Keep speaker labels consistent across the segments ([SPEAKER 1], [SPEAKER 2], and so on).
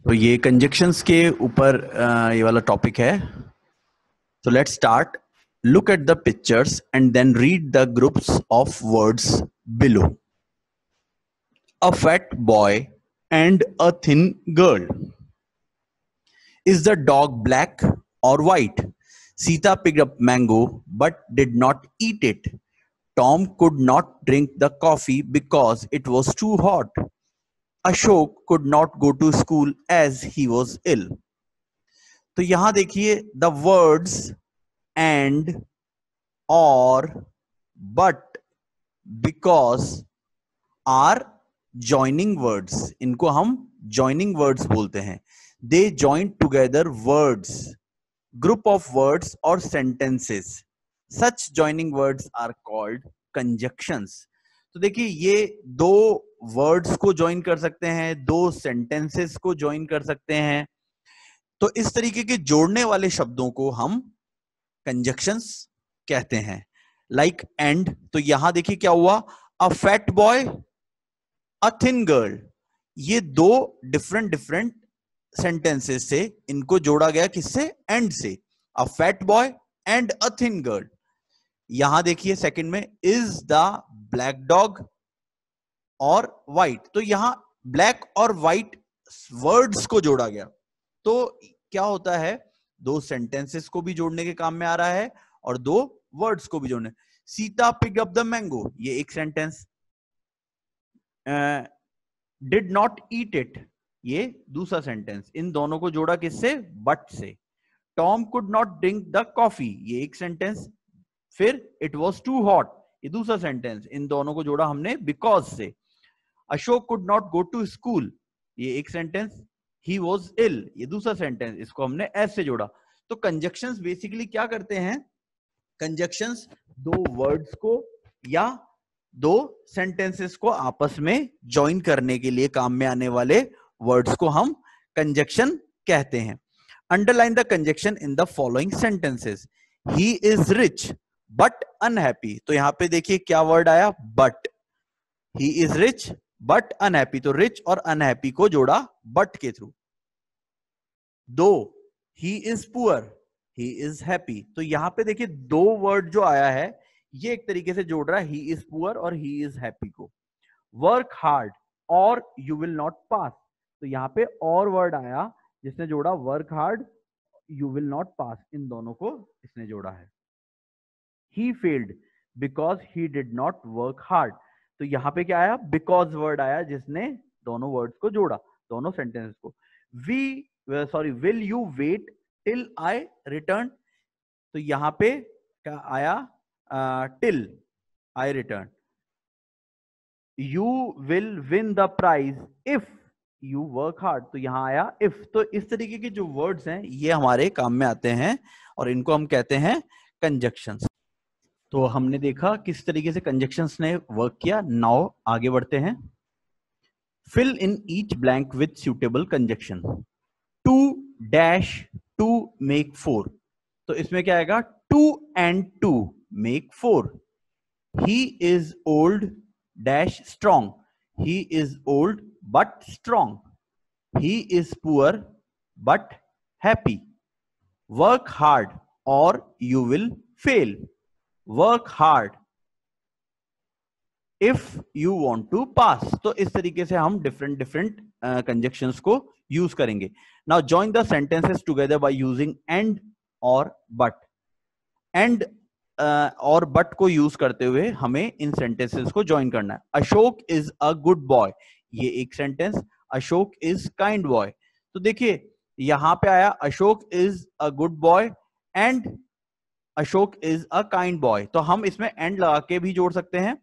[SPEAKER 1] तो ये कंजक्शंस के ऊपर ये वाला टॉपिक है. So let's start. Look at the pictures and then read the groups of words below. A fat boy and a thin girl. Is the dog black or white? Sita picked up mango but did not eat it. Tom could not drink the coffee because it was too hot. Ashok could not go to school as he was ill. तो यहां देखिए the words and और but because are joining words. इनको हम joining words बोलते हैं. They join together words, group of words और sentences. Such joining words are called conjunctions. तो देखिए ये दो वर्ड्स को ज्वाइन कर सकते हैं, दो सेंटेंसेस को ज्वाइन कर सकते हैं. तो इस तरीके के जोड़ने वाले शब्दों को हम कंजक्शंस कहते हैं. Like and. तो यहां देखिए क्या हुआ, a fat boy a thin girl. ये दो डिफरेंट सेंटेंसेस से इनको जोड़ा गया. किससे? एंड से. A fat boy and a thin girl. यहां देखिए सेकंड में, इज द ब्लैक डॉग और व्हाइट. तो यहां ब्लैक और व्हाइट वर्ड्स को जोड़ा गया. तो क्या होता है, दो सेंटेंसेस को भी जोड़ने के काम में आ रहा है और दो वर्ड्स को भी जोड़ने. Sita picked up the mango, ये एक sentence. Did not eat it, ये दूसरा सेंटेंस. इन दोनों को जोड़ा किससे? बट से. Tom could not drink the coffee, ये एक सेंटेंस. फिर इट वॉज टू हॉट, ये दूसरा सेंटेंस. इन दोनों को जोड़ा हमने बिकॉज से. Ashok could not go to school, ये एक सेंटेंस. ही वॉज इल, ये दूसरा सेंटेंस. इसको हमने एस से जोड़ा. तो कंजक्शंस बेसिकली क्या करते हैं? कंजक्शंस दो वर्ड्स को या दो सेंटेंसेस को आपस में ज्वाइन करने के लिए काम में आने वाले वर्ड्स को हम कंजक्शन कहते हैं. Underline the conjunction in the following sentences. He is rich but unhappy. तो यहां पे देखिए क्या वर्ड आया? But. He is rich but unhappy. तो रिच और अनहैप्पी को जोड़ा बट के थ्रू. दो ही is poor, he is happy. तो यहां पे देखिए दो वर्ड जो आया है ये एक तरीके से जोड़ रहा है ही इज पुअर और ही इज हैप्पी को. वर्क हार्ड और यू विल नॉट पास. तो यहां पे और वर्ड आया जिसने जोड़ा work hard, you will not pass. इन दोनों को इसने जोड़ा है. He failed because he did not work hard. तो यहां पे क्या आया? बिकॉज वर्ड आया जिसने दोनों वर्ड्स को जोड़ा, दोनों सेंटेंसेस को. Will you wait till I return. तो यहां पे क्या आया? Till I return. You will win the prize if you work hard. तो यहां आया इफ. तो इस तरीके के जो वर्ड्स हैं ये हमारे काम में आते हैं और इनको हम कहते हैं कंजक्शंस. तो हमने देखा किस तरीके से कंजक्शंस ने वर्क किया. नाउ आगे बढ़ते हैं. Fill in each blank with suitable conjunction. Two dash two make four. तो इसमें क्या आएगा? Two and two make four. He is old dash strong. He is old but strong. He is poor but happy. Work hard और you will fail. Work hard if you want to pass. तो इस तरीके से हम different conjunctions को use करेंगे. Now join the sentences together by using and और but. And और बट को यूज करते हुए हमें इन सेंटेंसेस को ज्वाइन करना है. Ashok is a good boy, ये एक sentence. Ashok is kind boy. तो देखिए यहां पे आया Ashok is a good boy and Ashok is a kind boy. तो हम इसमें एंड लगा के भी जोड़ सकते हैं.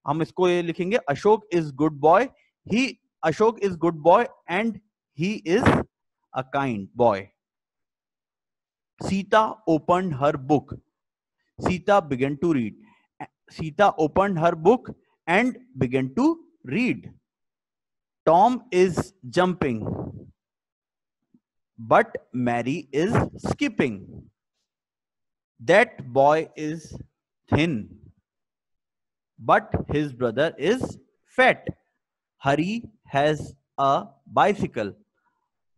[SPEAKER 1] हम इसको ये लिखेंगे Ashok is good boy, he Ashok is good boy and he is a kind boy. Sita opened her book. Sita began to read. Sita opened her book and began to read. Tom is jumping, but Mary is skipping. That boy is thin, but his brother is fat. Hari has a bicycle,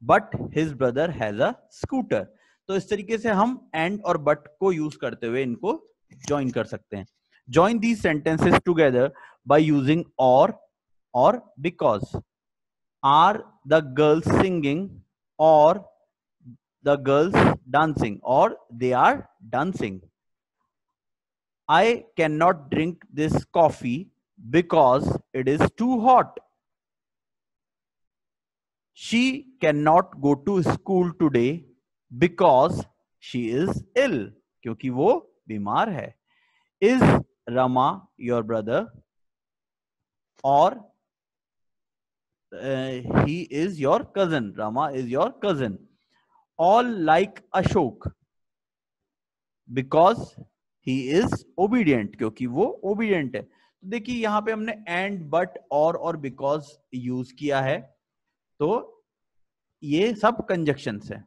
[SPEAKER 1] but his brother has a scooter. तो इस तरीके से हम and और but को use करते हुए इनको ज्वाइन कर सकते हैं। Join these sentences together by using और because. Are the girls singing और the girls dancing, or they are dancing. I cannot drink this coffee because it is too hot. She cannot go to school today because she is ill, क्योंकि वो बीमार है। Is Rama your brother? Or he is your cousin? Rama is your cousin. All like Ashok because he is obedient, क्योंकि वो obedient है। तो देखिए यहां पे हमने एंड बट और बिकॉज यूज किया है, तो ये सब कंजक्शंस है।